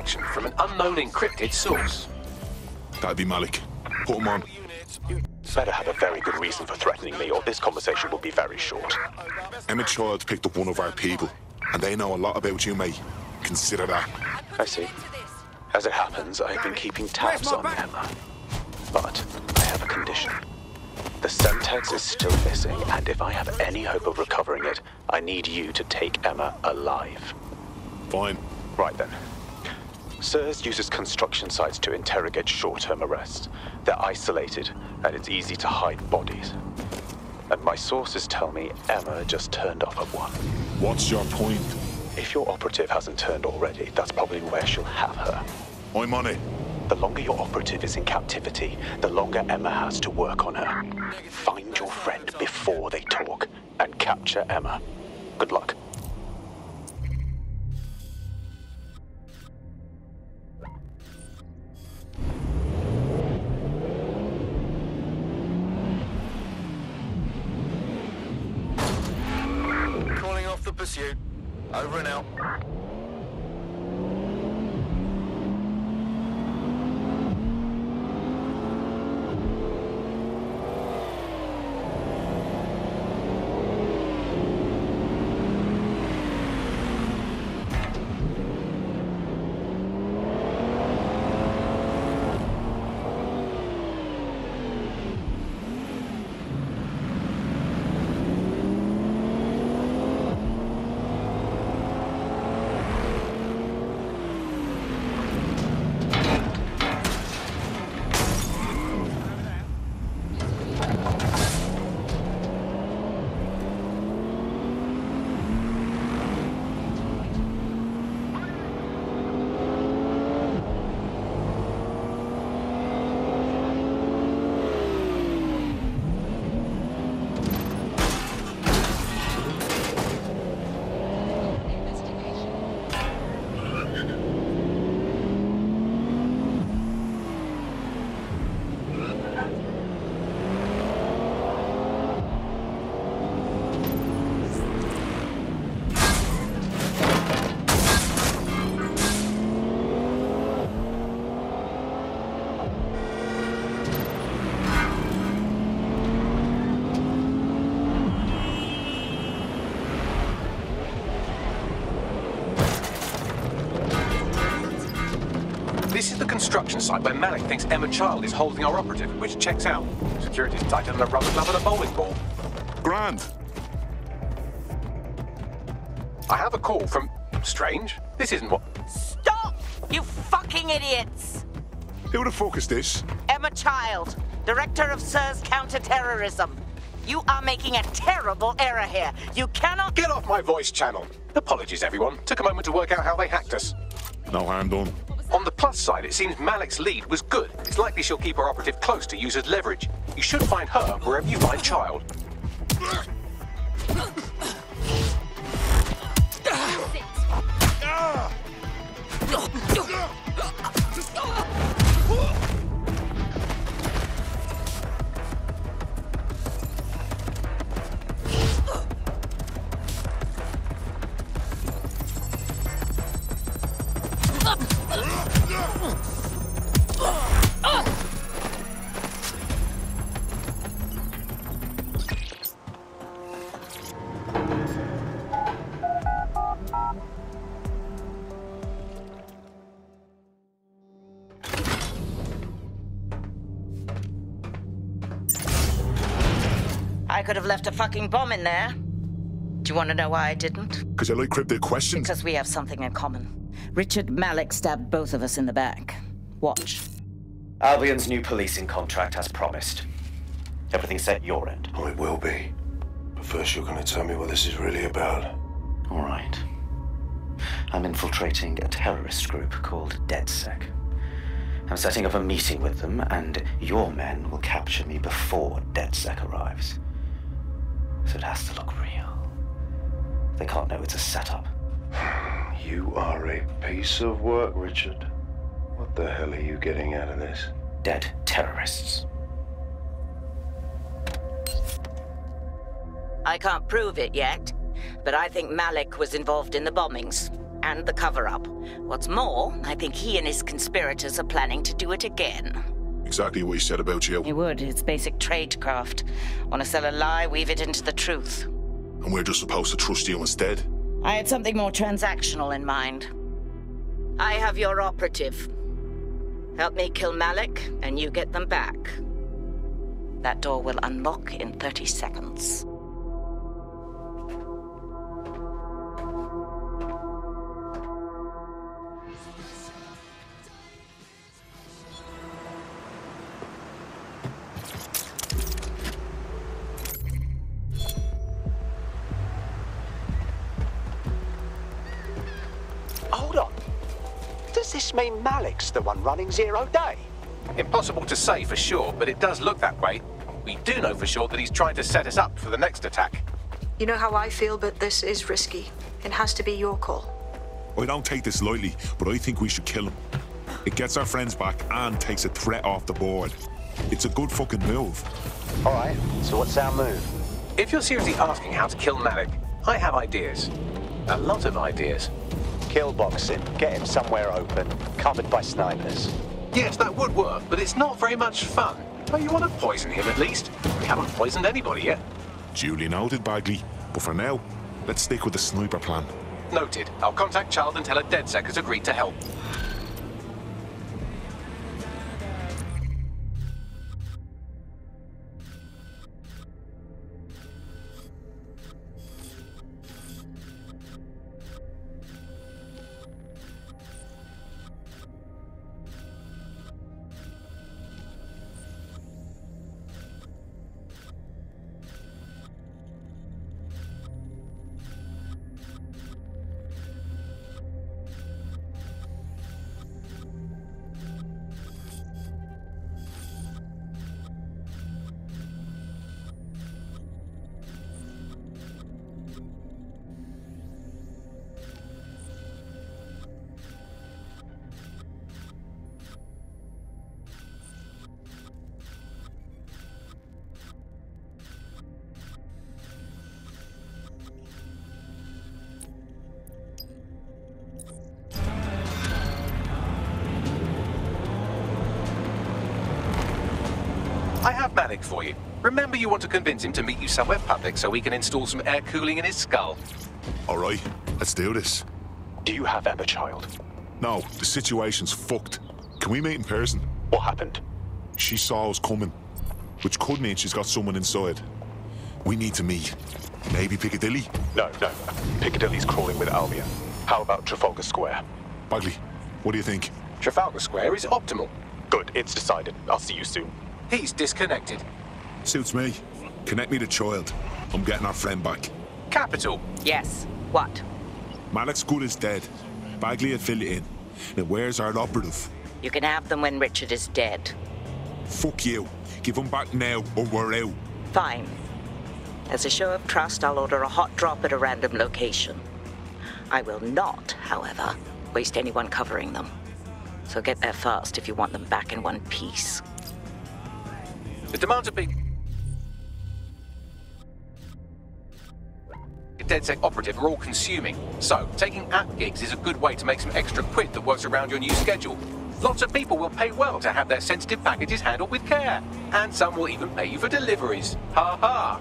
connection from an unknown encrypted source. That'd be Malik. Put him on. You better have a very good reason for threatening me, or this conversation will be very short. Emma Child picked up one of our people, and they know a lot about you, mate. Consider that. I see. As it happens, I've been keeping tabs on Emma. But I have a condition. The Semtex is still missing, and if I have any hope of recovering it, I need you to take Emma alive. Fine. Right then. SIRS uses construction sites to interrogate short-term arrests. They're isolated, and it's easy to hide bodies. And my sources tell me Emma just turned off at one. What's your point? If your operative hasn't turned already, that's probably where she'll have her. I'm on it. The longer your operative is in captivity, the longer Emma has to work on her. Find your friend before they talk, and capture Emma. Good luck. Calling off the pursuit. Over and out. This is the construction site where Malik thinks Emma Child is holding our operative, which checks out. Security's tighter than a rubber glove and a bowling ball. Grand. I have a call from... Strange. This isn't what... Stop! You fucking idiots! Who the fuck is this? Emma Child, Director of SIRS Counter-Terrorism. You are making a terrible error here. You cannot... Get off my voice channel. Apologies, everyone. Took a moment to work out how they hacked us. No harm done. On the plus side, it seems Malik's lead was good. It's likely she'll keep her operative close to use as leverage. You should find her wherever you find Child. I could have left a fucking bomb in there. Do you want to know why I didn't? Because I like cryptic questions. Because we have something in common. Richard Malik stabbed both of us in the back. Watch. Albion's new policing contract as promised. Everything set your end. Oh, it will be. But first you're going to tell me what this is really about. All right. I'm infiltrating a terrorist group called DedSec. I'm setting up a meeting with them, and your men will capture me before DedSec arrives. So it has to look real. They can't know it's a setup. You are a piece of work, Richard. What the hell are you getting out of this? Dead terrorists. I can't prove it yet, but I think Malik was involved in the bombings. and the cover-up. What's more, I think he and his conspirators are planning to do it again. Exactly what he said about you. He would. It's basic tradecraft. Want to sell a lie, weave it into the truth. And we're just supposed to trust you instead. I had something more transactional in mind. I have your operative. Help me kill Malik, and you get them back. That door will unlock in 30 seconds. Hold on. Does this mean Malik's the one running Zero Day? Impossible to say for sure, but it does look that way. We do know for sure that he's trying to set us up for the next attack. You know how I feel, but this is risky. It has to be your call. I don't take this lightly, but I think we should kill him. It gets our friends back and takes a threat off the board. It's a good fucking move. Alright, so what's our move? If you're seriously asking how to kill Malik, I have ideas. A lot of ideas. Kill boxing, get him somewhere open, covered by snipers. Yes, that would work, but it's not very much fun. But you want to poison him at least. We haven't poisoned anybody yet. Duly noted, Bagley. But for now, let's stick with the sniper plan. Noted. I'll contact Child and tell her DedSec has agreed to help. I have Malik for you. Remember, you want to convince him to meet you somewhere public so we can install some air cooling in his skull. All right, let's do this. Do you have Emma, Child? No, the situation's fucked. Can we meet in person? What happened? She saw us coming, which could mean she's got someone inside. We need to meet. Maybe Piccadilly? No. Piccadilly's crawling with Albia. How about Trafalgar Square? Bagley, what do you think? Trafalgar Square is optimal. Good, it's decided. I'll see you soon. He's disconnected. Suits me. Connect me to Child. I'm getting our friend back. Capital. Yes. What? Malik's good as dead. Bagley will fill it in. Now where's our operative? You can have them when Richard is dead. Fuck you. Give them back now or we're out. Fine. As a show of trust, I'll order a hot drop at a random location. I will not, however, waste anyone covering them. So get there fast if you want them back in one piece. The demands are big. DedSec operative are all consuming, so taking app gigs is a good way to make some extra quid that works around your new schedule. Lots of people will pay well to have their sensitive packages handled with care, and some will even pay you for deliveries. Ha ha!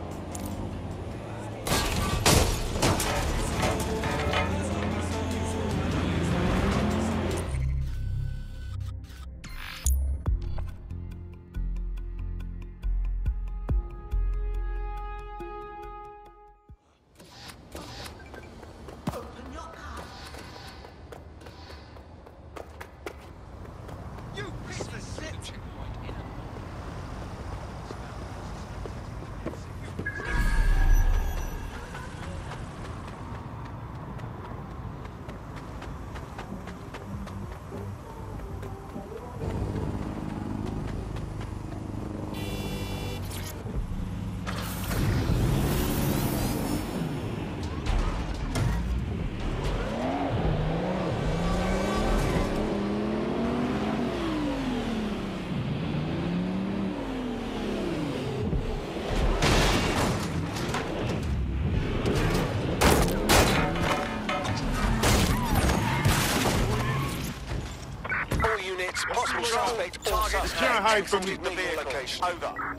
can't hide from me. The vehicle. Over.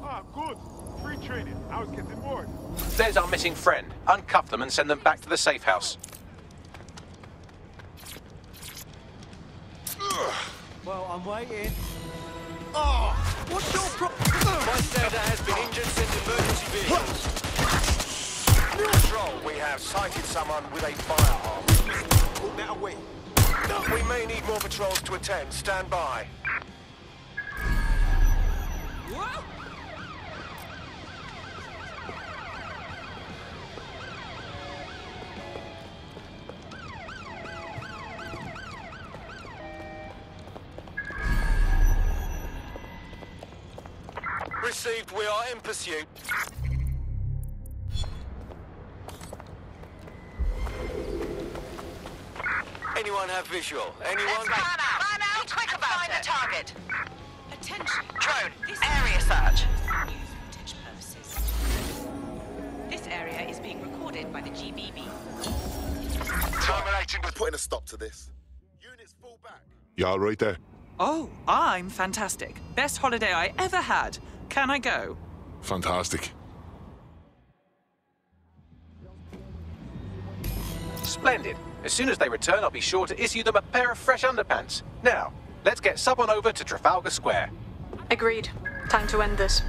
Ah, good. Free training. I was getting bored. There's our missing friend. Uncuff them and send them back to the safe house. Well, I'm waiting. Oh, what's your problem? Bystander has been injured, sent emergency vehicles. Control, we have sighted someone with a firearm. Put that away. We may need more patrols to attend. Stand by. Received, we are in pursuit. Anyone have visual? Anyone? Let's run out, quick about find the target. Attention. Drone, area search. News footage purposes. This area is being recorded by the GBB. Terminating, we're putting a stop to this. Units fall back. You all right there? Oh, I'm fantastic. Best holiday I ever had. Can I go? Fantastic. Splendid. As soon as they return, I'll be sure to issue them a pair of fresh underpants. Now, let's get Sub on over to Trafalgar Square. Agreed. Time to end this.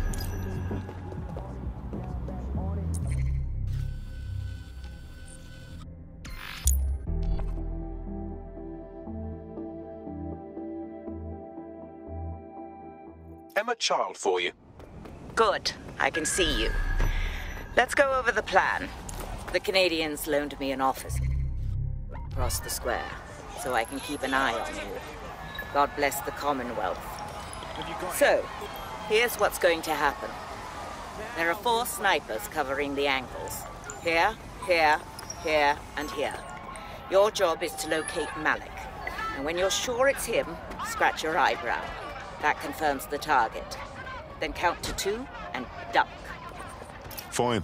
Emma Child for you. Good. I can see you. Let's go over the plan. The Canadians loaned me an office across the square, so I can keep an eye on you. God bless the Commonwealth. So, here's what's going to happen. There are 4 snipers covering the angles. Here, here, here, and here. Your job is to locate Malik. And when you're sure it's him, scratch your eyebrow. That confirms the target. Then count to 2 and duck. Fine.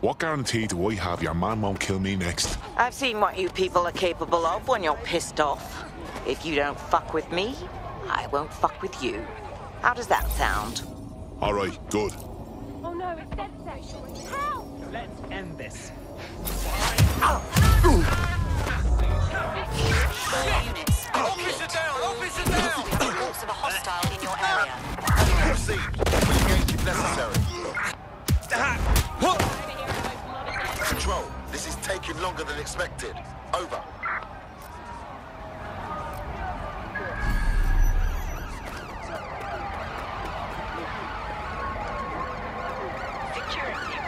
What guarantee do I have your man won't kill me next? I've seen what you people are capable of when you're pissed off. If you don't fuck with me, I won't fuck with you. How does that sound? All right, good. Oh no, it's dead section. Help! Let's end this. Units. Officer down! Officer down! Reports of a hostile in your area. Received. Engage if necessary. Control, this is taking longer than expected. Over. Security.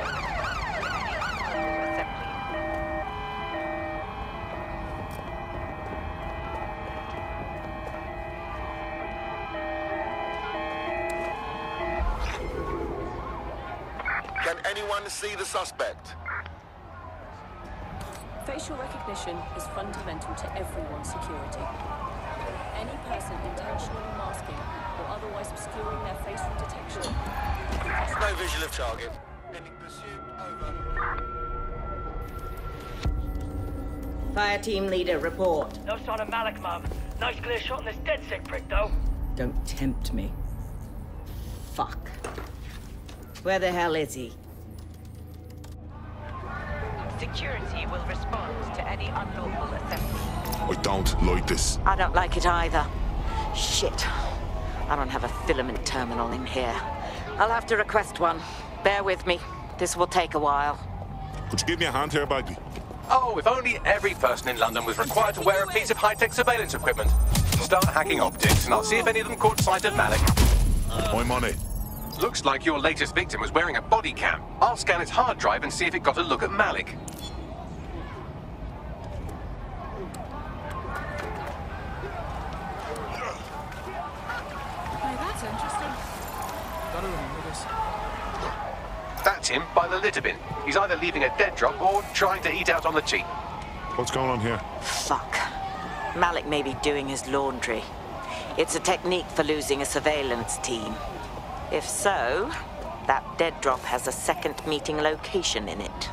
Can anyone see the suspect? Facial recognition is fundamental to everyone's security. Any person intentionally masking or otherwise obscuring their face from detection. No visual of target. Ending pursuit. Over. Fire team leader, report. No sign of Malik, Mum. Nice clear shot on this dead sick prick, though. Don't tempt me. Fuck. Where the hell is he? Security will respond to any unlawful assessment. I don't like this. I don't like it either. Shit. I don't have a filament terminal in here. I'll have to request one. Bear with me. This will take a while. Could you give me a hand here, Bagley? Oh, if only every person in London was required to wear a piece of high-tech surveillance equipment. Start hacking optics, and I'll see if any of them caught sight of Malik. I'm on it. Looks like your latest victim was wearing a body cam. I'll scan its hard drive and see if it got a look at Malik. Hey, that's interesting. Gotta remember this. That's him by the litter bin. He's either leaving a dead drop or trying to eat out on the cheap. What's going on here? Fuck. Malik may be doing his laundry. It's a technique for losing a surveillance team. If so, that dead drop has a second meeting location in it.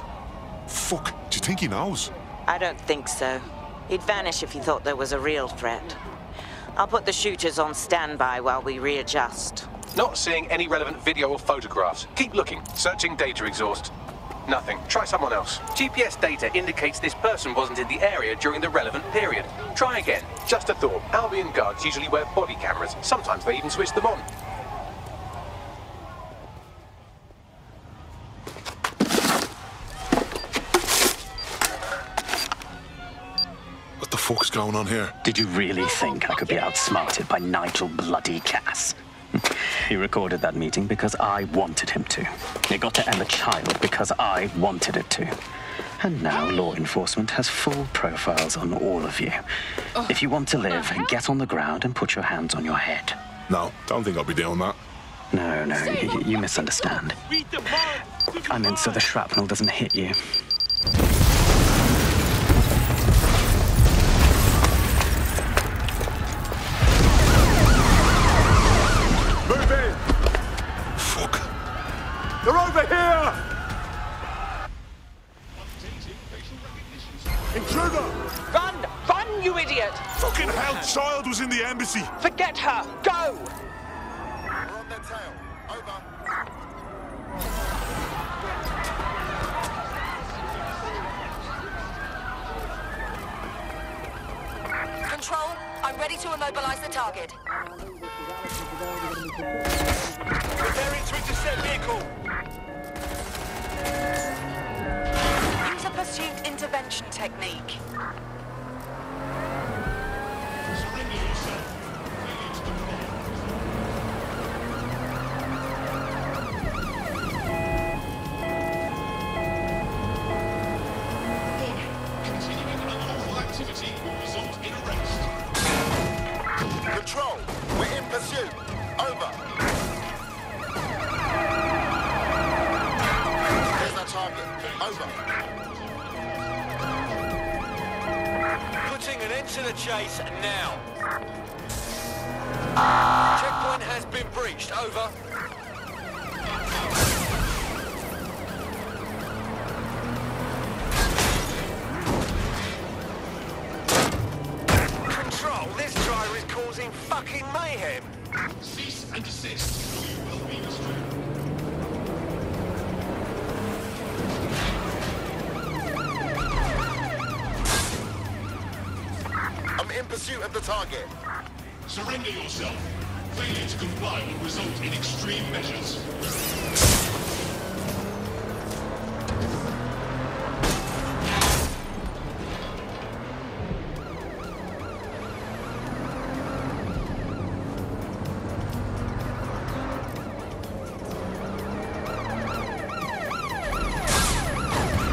Fuck, do you think he knows? I don't think so. He'd vanish if he thought there was a real threat. I'll put the shooters on standby while we readjust. Not seeing any relevant video or photographs. Keep looking. Searching data exhaust. Nothing. Try someone else. GPS data indicates this person wasn't in the area during the relevant period. Try again. Just a thought. Albion guards usually wear body cameras. Sometimes they even switch them on. What the fuck's going on here? Did you really think I could be outsmarted by Nigel bloody Cass? He recorded that meeting because I wanted him to. It got to Emma Child because I wanted it to. And now law enforcement has full profiles on all of you. If you want to live, get on the ground and put your hands on your head. No, don't think I'll be doing that. No, you misunderstand. I meant so the shrapnel doesn't hit you. Move in! Fuck. They're over here! Intruder! Run! Run, you idiot! Fucking hell, Child was in the embassy! Forget her! Go! We're on their tail. Over. Control, I'm ready to immobilize the target. Preparing to intercept vehicle. Use a pursuit intervention technique. Control, we're in pursuit. Over. There's our target. Over. Putting an end to the chase now. Checkpoint has been breached. Over. Control, this driver is causing fucking mayhem. Cease and desist, or you will be destroyed. I'm in pursuit of the target. Surrender yourself. Failure to comply will result in extreme measures.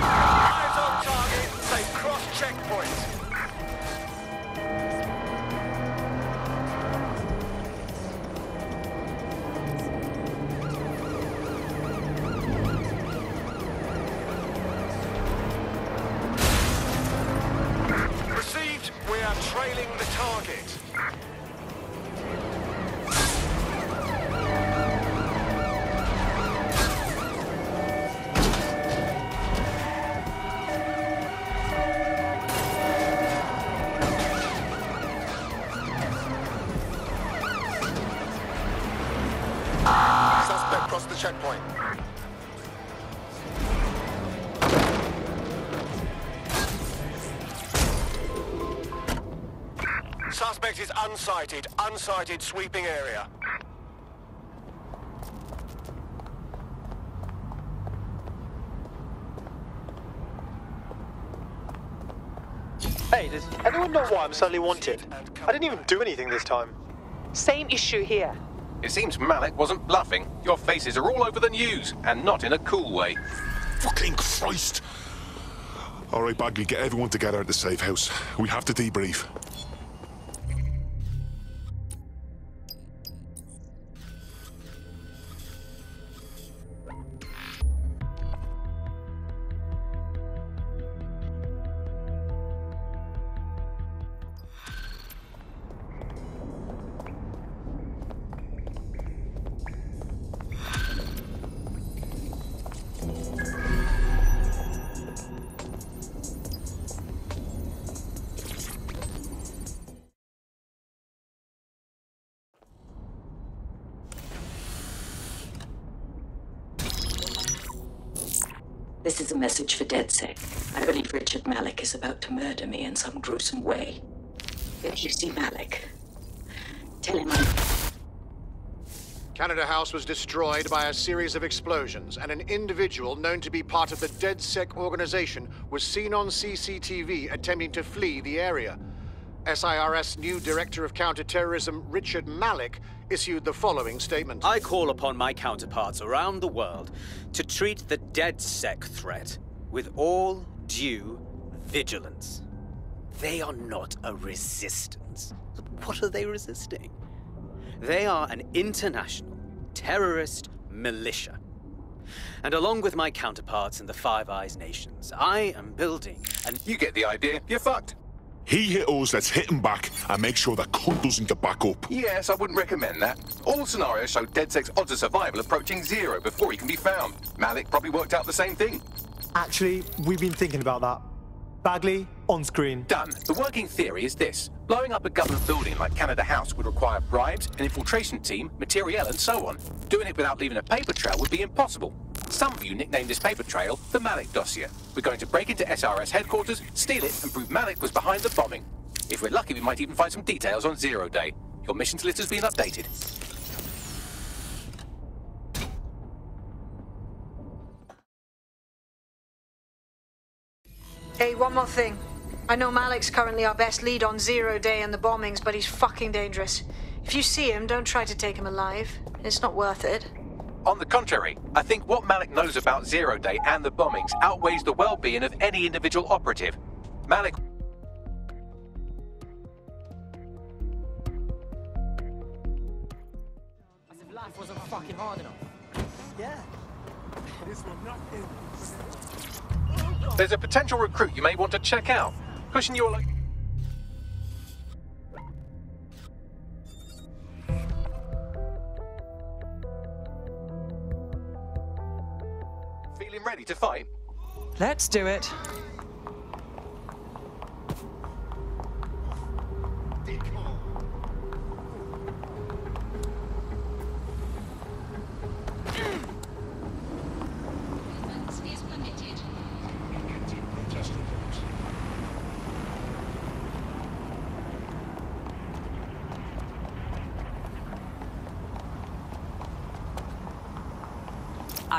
Eyes on target, they've crossed checkpoint. Received, we are trailing the target. Suspect crossed the checkpoint. Suspect is unsighted. Unsighted sweeping area. Hey, does anyone know why I'm suddenly wanted? I didn't even do anything this time. Same issue here. It seems Malik wasn't bluffing. Your faces are all over the news, and not in a cool way. Fucking Christ! Alright, Bagley, get everyone together at the safe house. We have to debrief. This is a message for DedSec. I believe Richard Malik is about to murder me in some gruesome way. If you see Malik, tell him I'm... Canada House was destroyed by a series of explosions, and an individual known to be part of the DedSec organization was seen on CCTV attempting to flee the area. SIRS new Director of Counterterrorism, Richard Malik, issued the following statement. I call upon my counterparts around the world to treat the DedSec threat with all due vigilance. They are not a resistance. What are they resisting? They are an international terrorist militia. And along with my counterparts in the Five Eyes nations, I am building an... You get the idea. You're fucked. He hit us, let's hit him back and make sure the cunt doesn't get back up. Yes, I wouldn't recommend that. All scenarios show DedSec's odds of survival approaching 0 before he can be found. Malik probably worked out the same thing. Actually, we've been thinking about that. Bagley, on screen. Done. The working theory is this. Blowing up a government building like Canada House would require bribes, an infiltration team, materiel, and so on. Doing it without leaving a paper trail would be impossible. Some of you nicknamed this paper trail the Malik dossier. We're going to break into SRS headquarters, steal it, and prove Malik was behind the bombing. If we're lucky, we might even find some details on Zero Day. Your missions list has been updated. Hey, one more thing. I know Malik's currently our best lead on Zero Day and the bombings, but he's fucking dangerous. If you see him, don't try to take him alive. It's not worth it. On the contrary, I think what Malik knows about Zero Day and the bombings outweighs the well-being of any individual operative. Malik... As if life wasn't fucking hard enough. Yeah. This will not end. There's a potential recruit you may want to check out. Pushing your luck. Feeling ready to fight? Let's do it.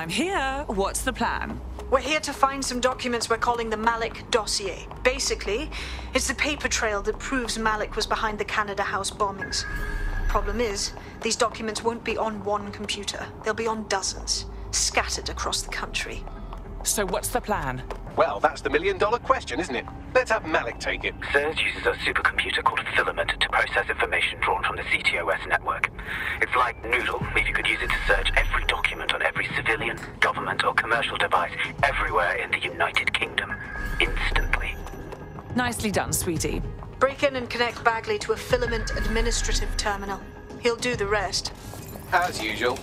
I'm here. What's the plan? We're here to find some documents we're calling the Malik dossier. Basically, it's the paper trail that proves Malik was behind the Canada House bombings. Problem is, these documents won't be on one computer. They'll be on dozens, scattered across the country. So what's the plan? Well, that's the million-dollar question, isn't it? Let's have Malik take it. Surge uses a supercomputer called Filament to process information drawn from the CTOS network. It's like Noodle, if you could use it to search every document on every civilian, government, or commercial device everywhere in the United Kingdom, instantly. Nicely done, sweetie. Break in and connect Bagley to a Filament administrative terminal. He'll do the rest. As usual.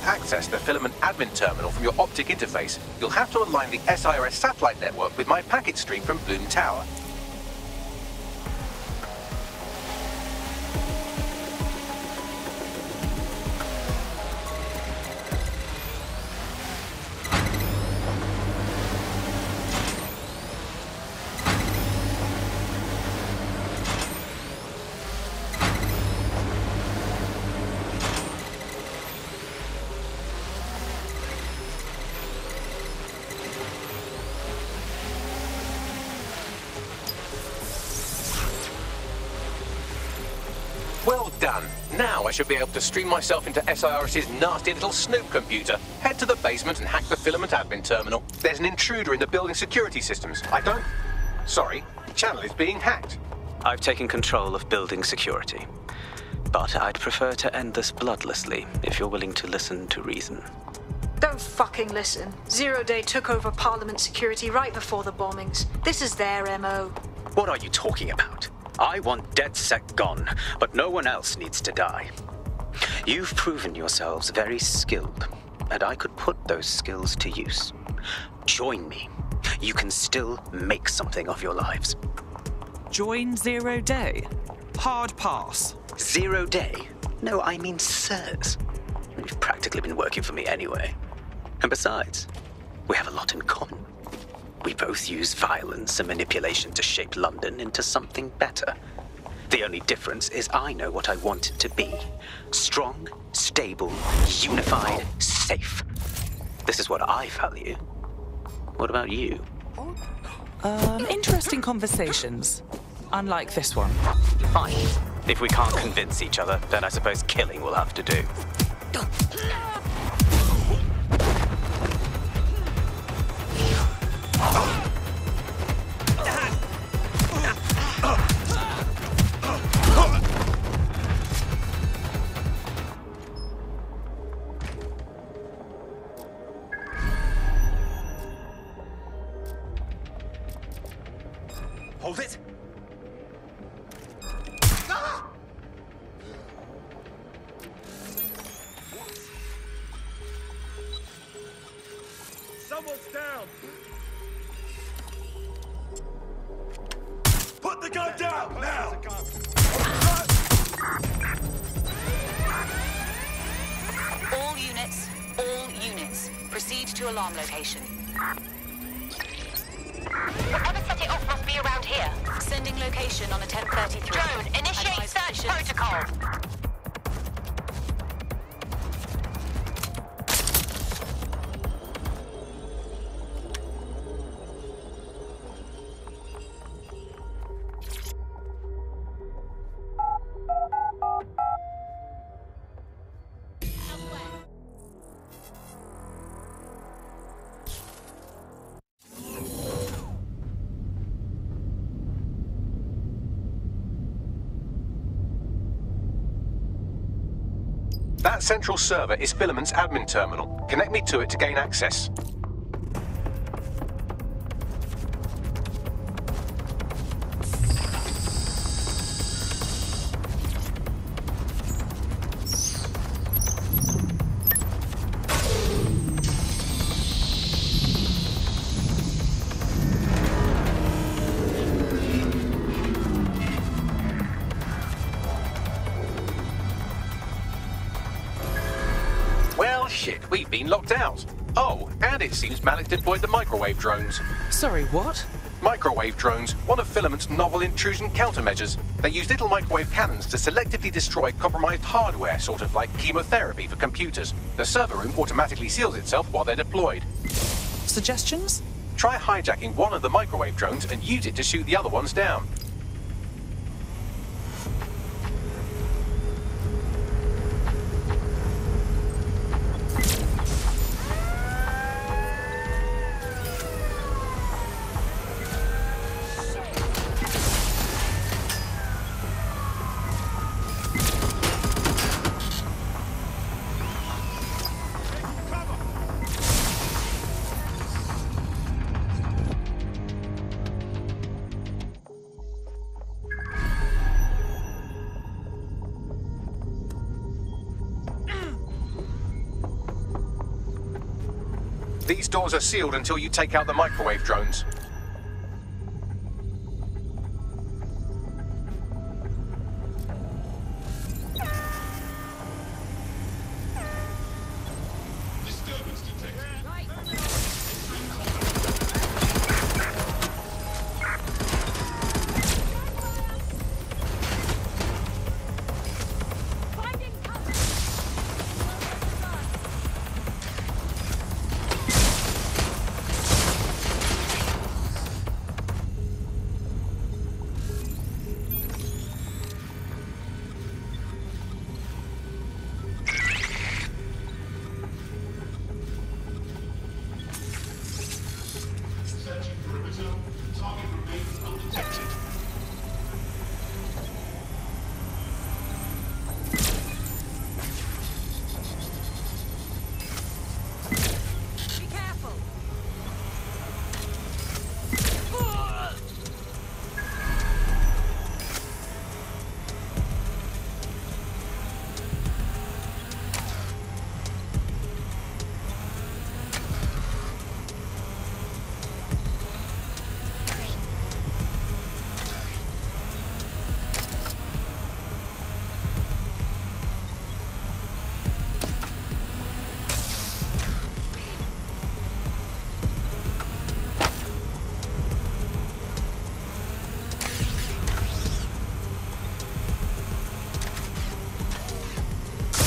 to access the filament admin terminal from your optic interface, you'll have to align the SIRS satellite network with my packet stream from Bloom Tower. Well done. Now I should be able to stream myself into SIRS's nasty little snoop computer, head to the basement and hack the filament admin terminal. There's an intruder in the building security systems. Sorry, the channel is being hacked. I've taken control of building security. But I'd prefer to end this bloodlessly, if you're willing to listen to reason. Don't fucking listen. Zero Day took over Parliament security right before the bombings. This is their MO. What are you talking about? I want DedSec gone, but no one else needs to die. You've proven yourselves very skilled, and I could put those skills to use. Join me. You can still make something of your lives. Join Zero Day? Hard pass. 0 Day? No, I mean sirs. You've practically been working for me anyway. And besides, we have a lot in common. We both use violence and manipulation to shape London into something better. The only difference is I know what I want it to be. Strong, stable, unified, safe. This is what I value. What about you? Interesting conversations. Unlike this one. Fine. If we can't convince each other, then I suppose killing will have to do. Hold it! Someone's down! Put the gun down, now! All units, proceed to alarm location. Whoever set it off must be around here. Sending location on a 1033. Drone, initiate search protocol. That central server is Filament's admin terminal. Connect me to it to gain access. Shit, we've been locked out. Oh, and it seems Malik deployed the microwave drones. Sorry, what? Microwave drones, one of Filament's novel intrusion countermeasures. They use little microwave cannons to selectively destroy compromised hardware, sort of like chemotherapy for computers. The server room automatically seals itself while they're deployed. Suggestions? Try hijacking one of the microwave drones and use it to shoot the other ones down. These doors are sealed until you take out the microwave drones.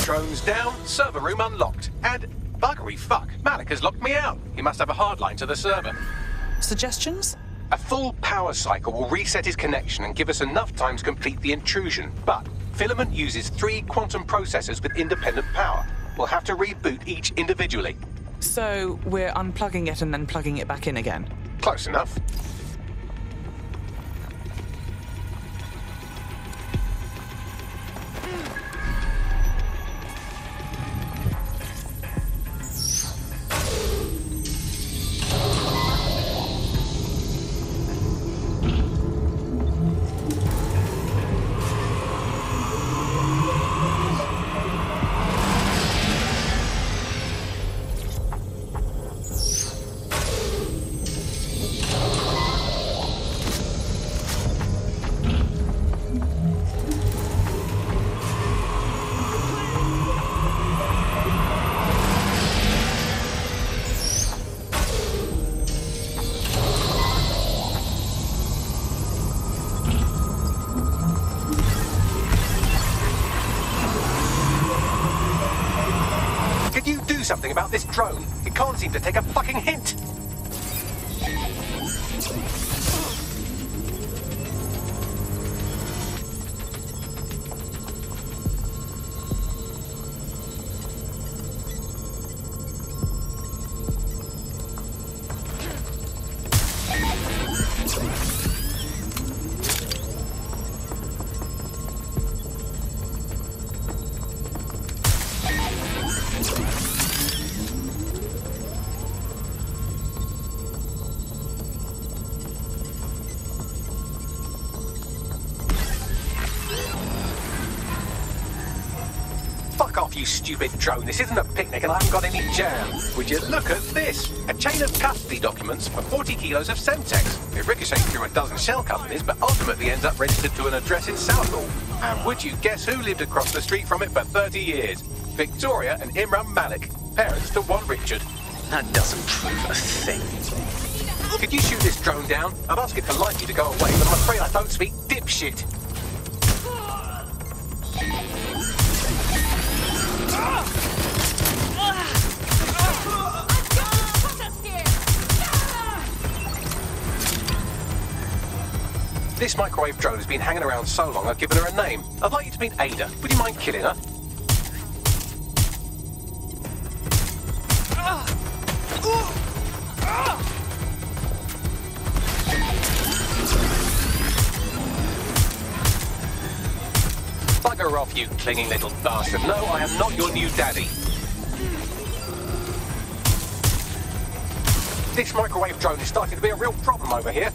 Drones down, server room unlocked. And buggery fuck, Malik has locked me out. He must have a hard line to the server. Suggestions? A full power cycle will reset his connection and give us enough time to complete the intrusion. But Filament uses 3 quantum processors with independent power. We'll have to reboot each individually. So we're unplugging it and then plugging it back in again? Close enough. Something about this drone. It can't seem to take a fucking hint. You stupid drone, this isn't a picnic and I haven't got any jam. Would you look at this? A chain of custody documents for 40 kilos of Semtex. It ricochets through a dozen shell companies, but ultimately ends up registered to an address in Southall. And would you guess who lived across the street from it for 30 years? Victoria and Imran Malik, parents to one Richard. That doesn't prove a thing. Could you shoot this drone down? I'd ask it politely to go away, but I'm afraid I don't speak dipshit. This microwave drone has been hanging around so long I've given her a name. I'd like you to meet Ada. Would you mind killing her? Bugger off, you clinging little bastard. No, I am not your new daddy. This microwave drone is starting to be a real problem over here.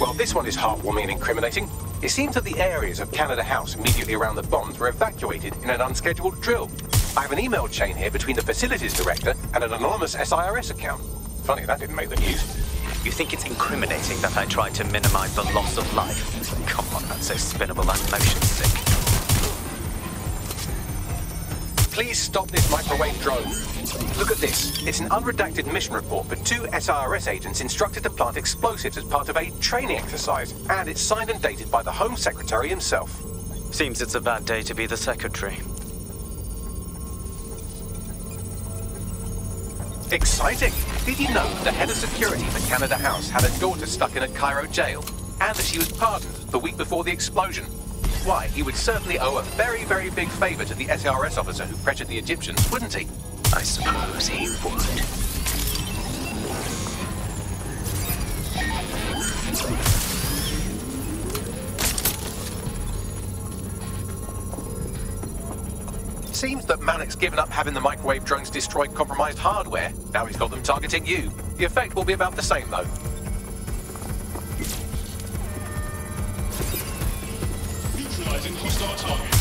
Well, this one is heartwarming and incriminating. It seems that the areas of Canada House immediately around the bombs were evacuated in an unscheduled drill. I have an email chain here between the facilities director and an anonymous SIRS account. Funny that didn't make the news. You think it's incriminating that I tried to minimize the loss of life? Come on, that's so spinnable and motion sick. Please stop this microwave drone. Look at this. It's an unredacted mission report for 2 SIRS agents instructed to plant explosives as part of a training exercise. And it's signed and dated by the Home Secretary himself. Seems it's a bad day to be the Secretary. Exciting! Did you know that the head of security for Canada House had a daughter stuck in a Cairo jail? And that she was pardoned the week before the explosion? Why, he would certainly owe a very, very big favor to the SIRS officer who pressured the Egyptians, wouldn't he? I suppose he would. Seems that Malik's given up having the microwave drones destroy compromised hardware. Now he's got them targeting you. The effect will be about the same, though. Neutralizing hostile target.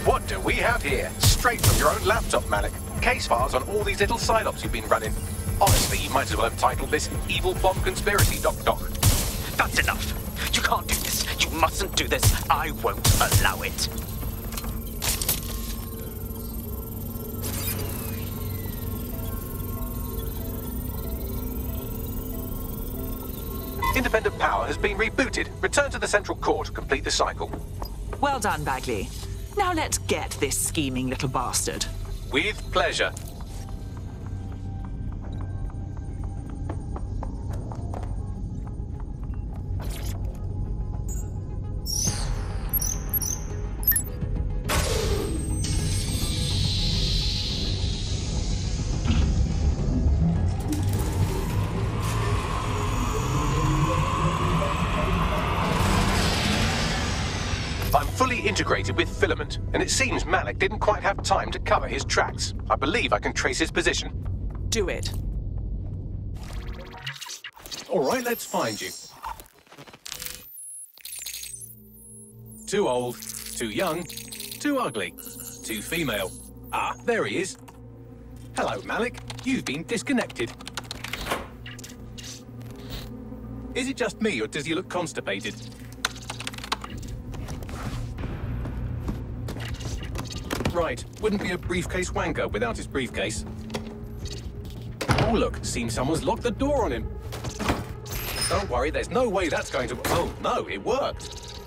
What do we have here? Straight from your own laptop, Malik. Case files on all these little side-ops you've been running. Honestly, you might as well have titled this Evil Bomb Conspiracy, Doc. That's enough. You can't do this. You mustn't do this. I won't allow it. Independent power has been rebooted. Return to the central core to complete the cycle. Well done, Bagley. Now let's get this scheming little bastard. With pleasure. I'm fully integrated with Filament, and it seems Malik didn't quite have time to cover his tracks. I believe I can trace his position. Do it. All right, let's find you. Too old, too young, too ugly, too female. Ah, there he is. Hello, Malik. You've been disconnected. Is it just me, or does he look constipated? Right, wouldn't be a briefcase wanker without his briefcase. Oh look, seems someone's locked the door on him. Don't worry, there's no way that's going to... Oh, no, it worked.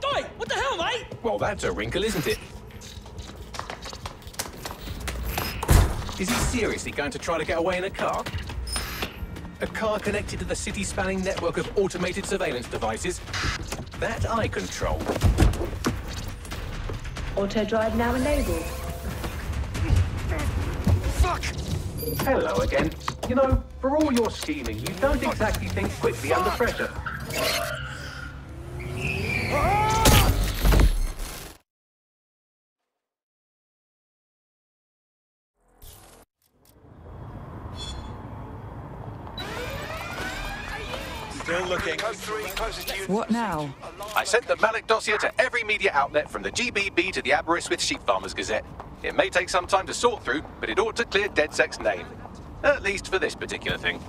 Oi, what the hell, mate? Well, that's a wrinkle, isn't it? Is he seriously going to try to get away in a car? A car connected to the city-spanning network of automated surveillance devices? That I control. Auto drive now enabled. Fuck! Hello again. You know, for all your scheming, you don't exactly think quickly under pressure. Still looking. What now? I sent the Malik dossier to every media outlet from the GBB to the Aberystwyth Sheep Farmers Gazette. It may take some time to sort through, but it ought to clear DedSec's name. At least for this particular thing.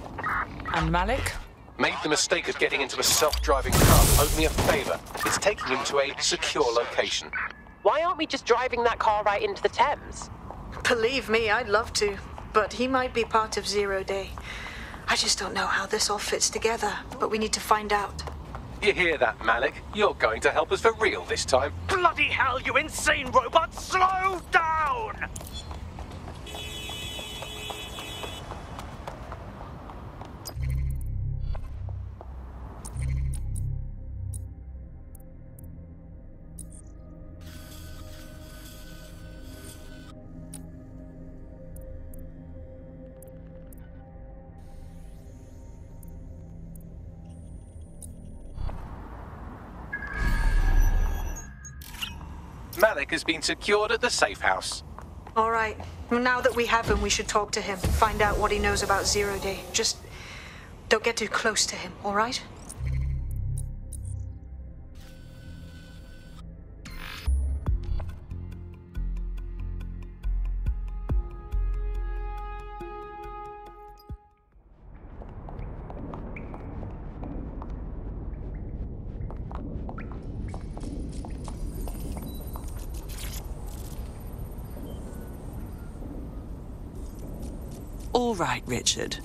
And Malik? Made the mistake of getting into a self-driving car. Owed me a favor. It's taking him to a secure location. Why aren't we just driving that car right into the Thames? Believe me, I'd love to, but he might be part of Zero Day. I just don't know how this all fits together, but we need to find out. You hear that, Malik? You're going to help us for real this time. Bloody hell, you insane robot! Slow down! Malik has been secured at the safe house. All right. Well, now that we have him, we should talk to him. Find out what he knows about Zero Day. Just don't get too close to him, all right? All right, Richard.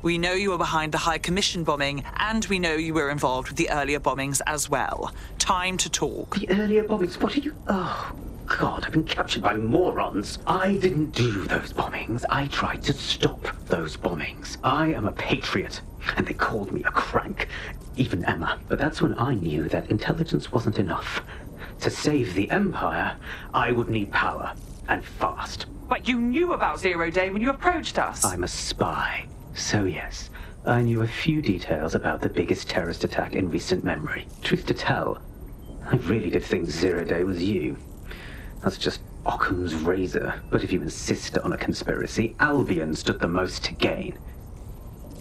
We know you were behind the High Commission bombing, and we know you were involved with the earlier bombings as well. Time to talk. The earlier bombings? What are you... Oh, God, I've been captured by morons. I didn't do those bombings. I tried to stop those bombings. I am a patriot, and they called me a crank. Even Emma. But that's when I knew that intelligence wasn't enough. To save the Empire, I would need power, and fast. But you knew about Zero Day when you approached us. I'm a spy. So yes, I knew a few details about the biggest terrorist attack in recent memory. Truth to tell, I really did think Zero Day was you. That's just Occam's razor. But if you insist on a conspiracy, Albion stood the most to gain.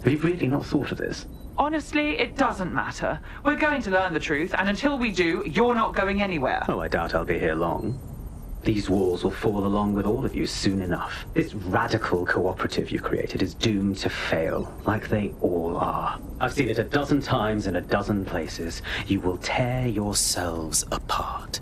Have you really not thought of this? Honestly, it doesn't matter. We're going to learn the truth, and until we do, you're not going anywhere. Oh, I doubt I'll be here long. These walls will fall along with all of you soon enough. This radical cooperative you created is doomed to fail, like they all are. I've seen it a dozen times in a dozen places. You will tear yourselves apart.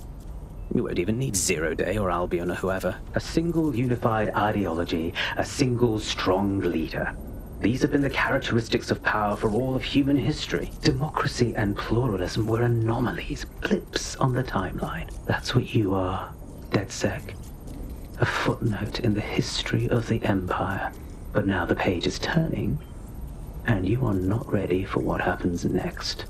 You won't even need Zero Day or Albion or whoever. A single unified ideology, a single strong leader. These have been the characteristics of power for all of human history. Democracy and pluralism were anomalies, blips on the timeline. That's what you are. DedSec, a footnote in the history of the Empire. But now the page is turning, and you are not ready for what happens next.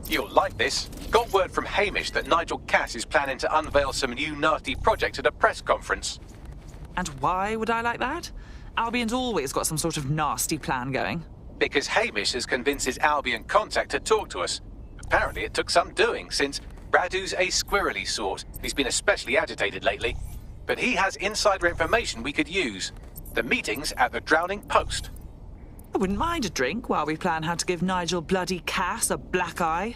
You'll like this. Got word from Hamish that Nigel Cass is planning to unveil some new nasty project at a press conference. And why would I like that? Albion's always got some sort of nasty plan going. Because Hamish has convinced his Albion contact to talk to us. Apparently it took some doing, since Radu's a squirrely sort. He's been especially agitated lately. But he has insider information we could use. The meeting's at the Drowning Post. I wouldn't mind a drink while we plan how to give Nigel bloody Cass a black eye.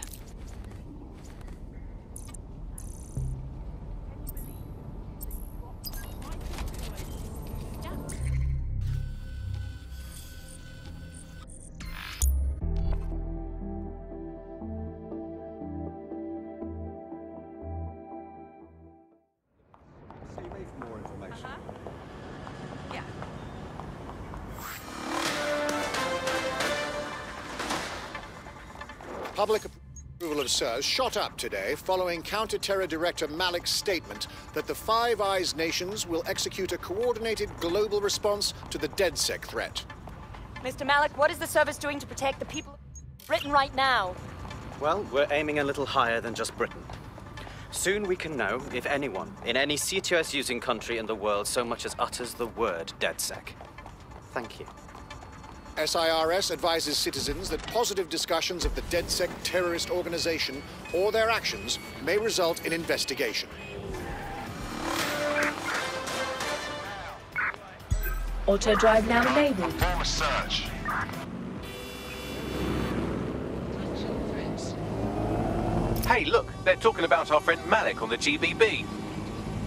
Public approval of SIRS shot up today following Counter-Terror Director Malik's statement that the Five Eyes nations will execute a coordinated global response to the DedSec threat. Mr. Malik, what is the service doing to protect the people of Britain right now? Well, we're aiming a little higher than just Britain. Soon we can know if anyone in any CTOS-using country in the world so much as utters the word DedSec. Thank you. SIRS advises citizens that positive discussions of the DedSec terrorist organization or their actions may result in investigation. Auto drive now enabled. Perform a search. Hey, look, they're talking about our friend Malik on the GBB.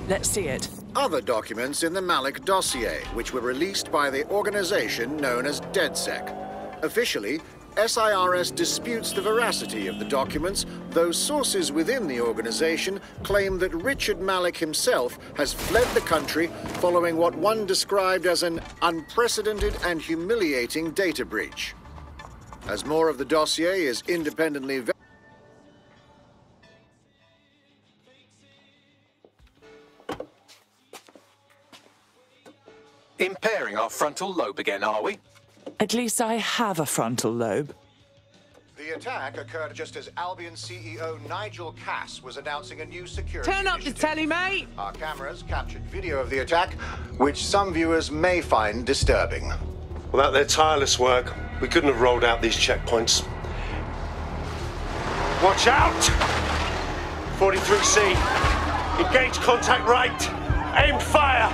Let's see it. Other documents in the Malik dossier, which were released by the organization known as DedSec. Officially, SIRS disputes the veracity of the documents, though sources within the organization claim that Richard Malik himself has fled the country following what one described as an unprecedented and humiliating data breach. As more of the dossier is independently Impairing our frontal lobe again, are we? At least I have a frontal lobe. The attack occurred just as Albion CEO Nigel Cass was announcing a new security Turn up the initiative. telly, mate! Our cameras captured video of the attack, which some viewers may find disturbing. Without their tireless work, we couldn't have rolled out these checkpoints. Watch out! 43C. Engage contact right. Aimed fire!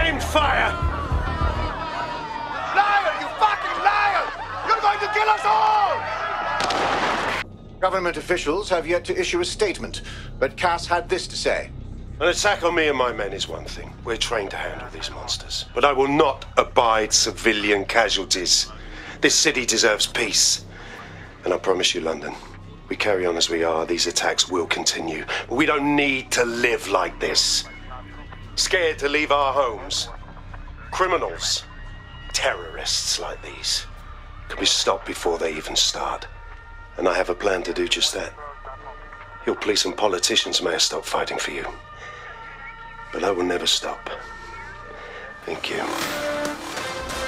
Aimed fire! Liar! You fucking liar! You're going to kill us all! Government officials have yet to issue a statement, but Cass had this to say. An attack on me and my men is one thing. We're trained to handle these monsters. But I will not abide civilian casualties. This city deserves peace. And I promise you, London, we carry on as we are, these attacks will continue. But we don't need to live like this. Scared to leave our homes. Criminals, terrorists like these, can be stopped before they even start. And I have a plan to do just that. Your police and politicians may have stopped fighting for you. But I will never stop. Thank you.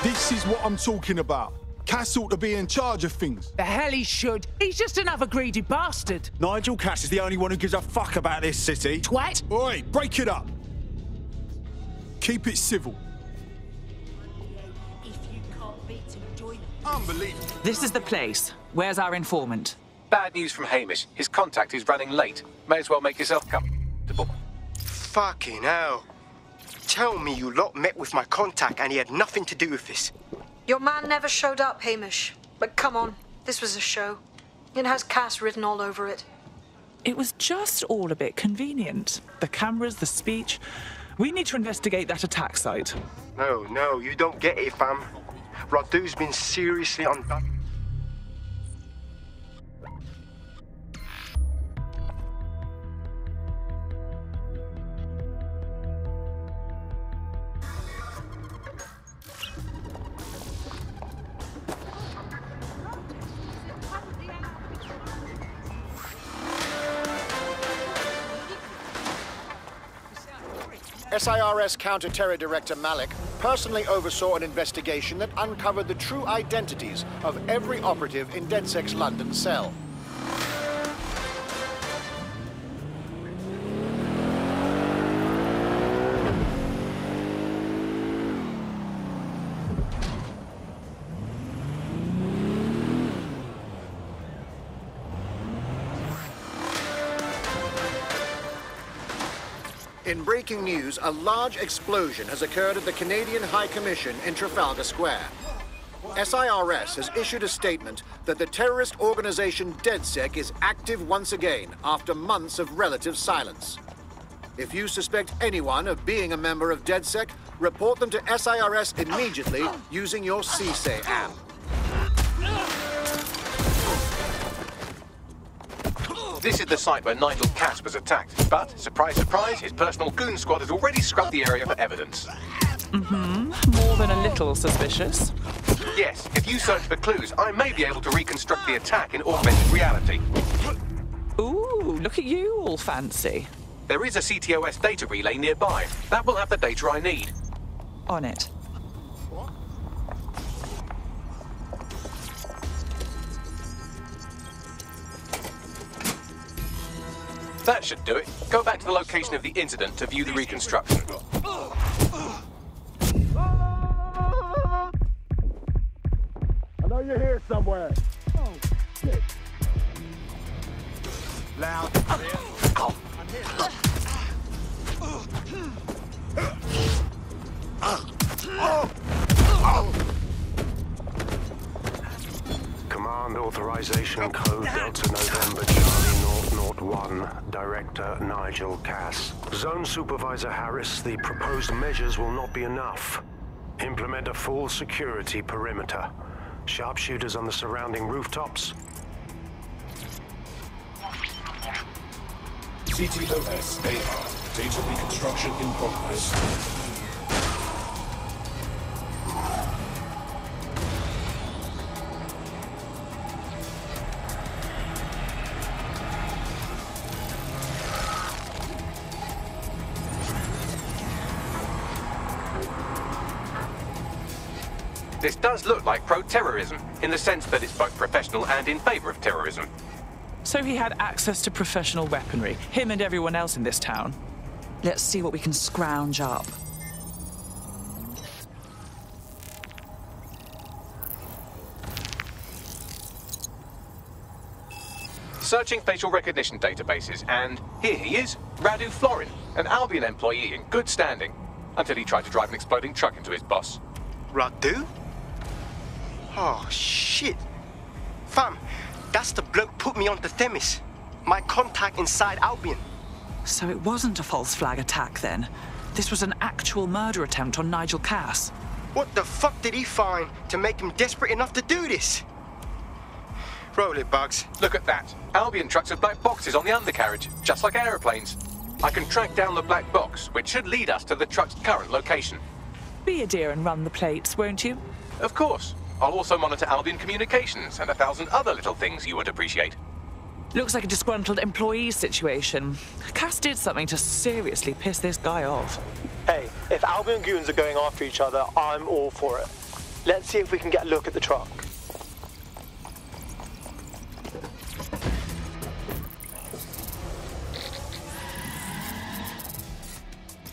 This is what I'm talking about. Cass ought to be in charge of things. The hell he should. He's just another greedy bastard. Nigel Cass is the only one who gives a fuck about this city. Twat! Oi, break it up. Keep it civil. If you can't beat him, join him. Unbelievable. This is the place. Where's our informant? Bad news from Hamish. His contact is running late. May as well make yourself comfortable. Fucking hell. Tell me you lot met with my contact and he had nothing to do with this. Your man never showed up, Hamish. But come on, this was a show. It has Cass written all over it. It was just all a bit convenient. The cameras, the speech. We need to investigate that attack site. No, you don't get it, fam. Radu's been seriously undone. SIRS Counter-Terror Director Malik personally oversaw an investigation that uncovered the true identities of every operative in DedSec's London cell. In breaking news, a large explosion has occurred at the Canadian High Commission in Trafalgar Square. SIRS has issued a statement that the terrorist organization DedSec is active once again after months of relative silence. If you suspect anyone of being a member of DedSec, report them to SIRS immediately using your CSAY app. This is the site where Nigel Cass was attacked, but, surprise, surprise, his personal goon squad has already scrubbed the area for evidence. More than a little suspicious. Yes, if you search for clues, I may be able to reconstruct the attack in augmented reality. Ooh, look at you, all fancy. There is a CTOS data relay nearby. That will have the data I need. On it. That should do it. Go back to the location of the incident to view the reconstruction. I know you're here somewhere. Oh, shit. Loud. I'm here. Command authorization code Delta November Charlie 001, Director Nigel Cass. Zone Supervisor Harris, the proposed measures will not be enough. Implement a full security perimeter. Sharpshooters on the surrounding rooftops. CTOS AR. Data reconstruction in progress. This does look like pro-terrorism, in the sense that it's both professional and in favor of terrorism. So he had access to professional weaponry, him and everyone else in this town. Let's see what we can scrounge up. Searching facial recognition databases, and here he is, Radu Florin, an Albion employee in good standing, until he tried to drive an exploding truck into his boss. Radu? Oh, shit. Fam, that's the bloke put me onto Themis. My contact inside Albion. So it wasn't a false flag attack then. This was an actual murder attempt on Nigel Cass. What the fuck did he find to make him desperate enough to do this? Roll it, Bugs. Look at that. Albion trucks have black boxes on the undercarriage, just like aeroplanes. I can track down the black box, which should lead us to the truck's current location. Be a dear and run the plates, won't you? Of course. I'll also monitor Albion communications and 1,000 other little things you would appreciate. Looks like a disgruntled employee situation. Cass did something to seriously piss this guy off. Hey, if Albion goons are going after each other, I'm all for it. Let's see if we can get a look at the truck.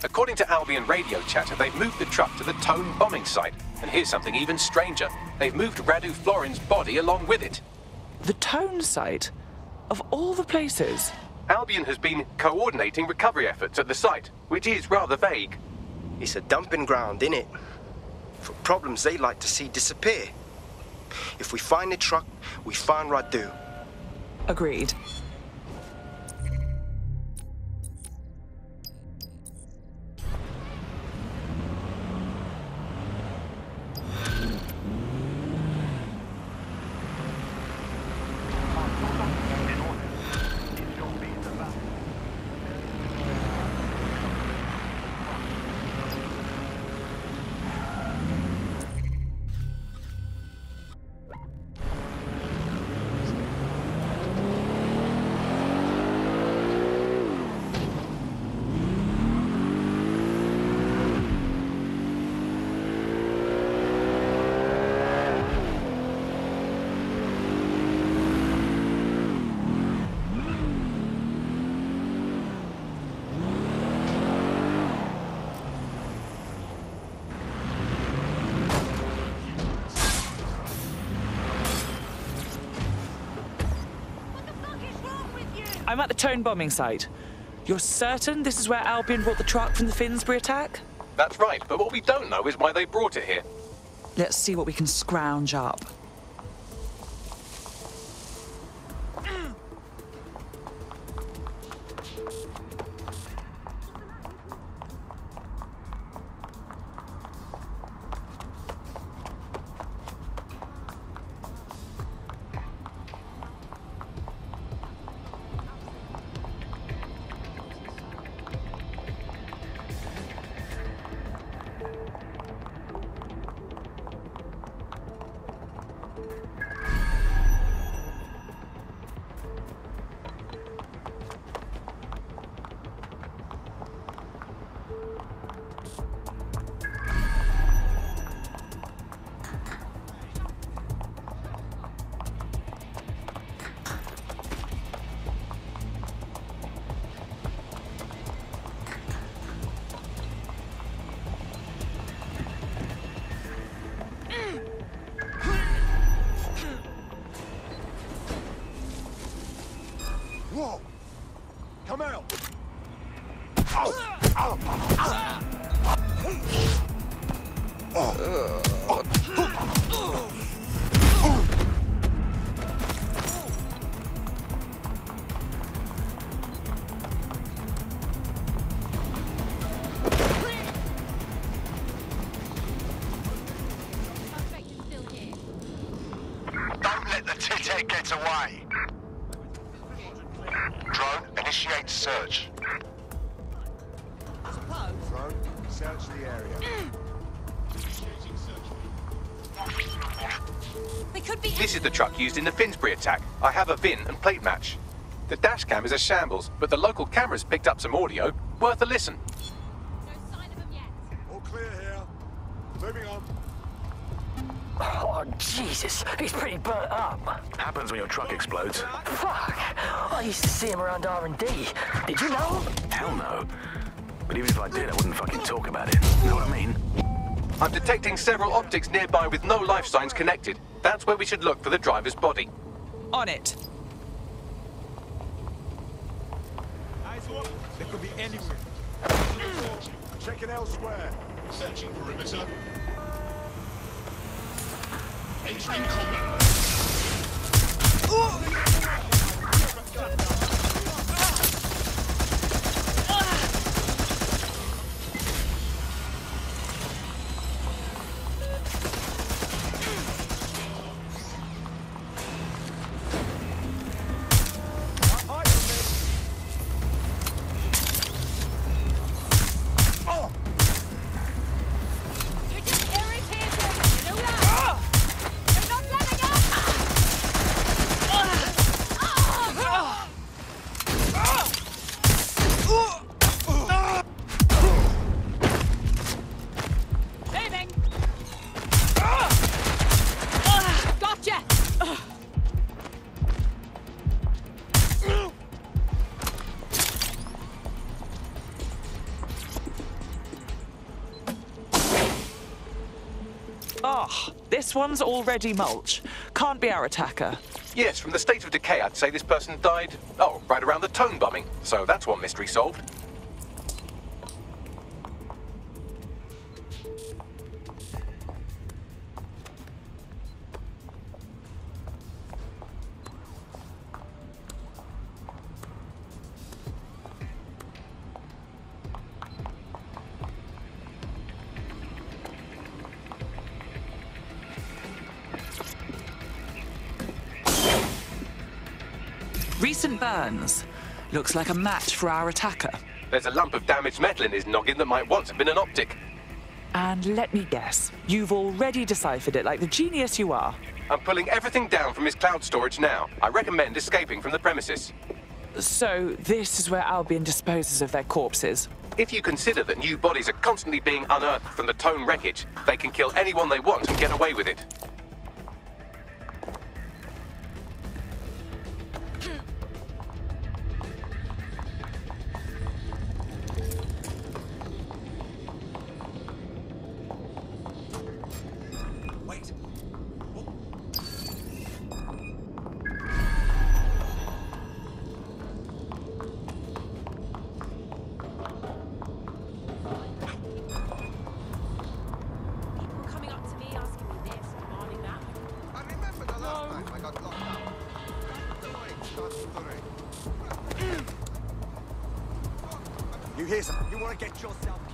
According to Albion radio chatter, they've moved the truck to the Tone bombing site. And here's something even stranger. They've moved Radu Florin's body along with it. The Tone site? Of all the places? Albion has been coordinating recovery efforts at the site, which is rather vague. It's a dumping ground, innit? For problems they like to see disappear. If we find the truck, we find Radu. Agreed. I'm at the Tone bombing site. You're certain this is where Albion brought the truck from the Finsbury attack? That's right, but what we don't know is why they brought it here. Let's see what we can scrounge up. Whoa! Come out! Don't let the tit-head get away. Drone, initiate search. Drone, search the area. They could be. This is the truck used in the Finsbury attack. I have a VIN and plate match. The dash cam is a shambles, but the local cameras picked up some audio. Worth a listen. All clear here. Moving on. Oh, Jesus. He's pretty burnt up. Happens when your truck explodes. Fuck. I used to see him around R&D. Did you know him? Hell no. But even if I did, I wouldn't fucking talk about it. Know what I mean? I'm detecting several optics nearby with no life signs connected. That's where we should look for the driver's body. On it. Eyes up. They could be anywhere. Checking elsewhere. Searching perimeter. Entering combat. Oh, this one's already mulch. Can't be our attacker. Yes, from the state of decay, I'd say this person died, right around the Tone bombing. So that's one mystery solved. Recent burns. Looks like a match for our attacker. There's a lump of damaged metal in his noggin that might once have been an optic. And let me guess, you've already deciphered it like the genius you are. I'm pulling everything down from his cloud storage now. I recommend escaping from the premises. So, this is where Albion disposes of their corpses? If you consider that new bodies are constantly being unearthed from the Tone wreckage, they can kill anyone they want and get away with it. You hear something? You want to get yourself...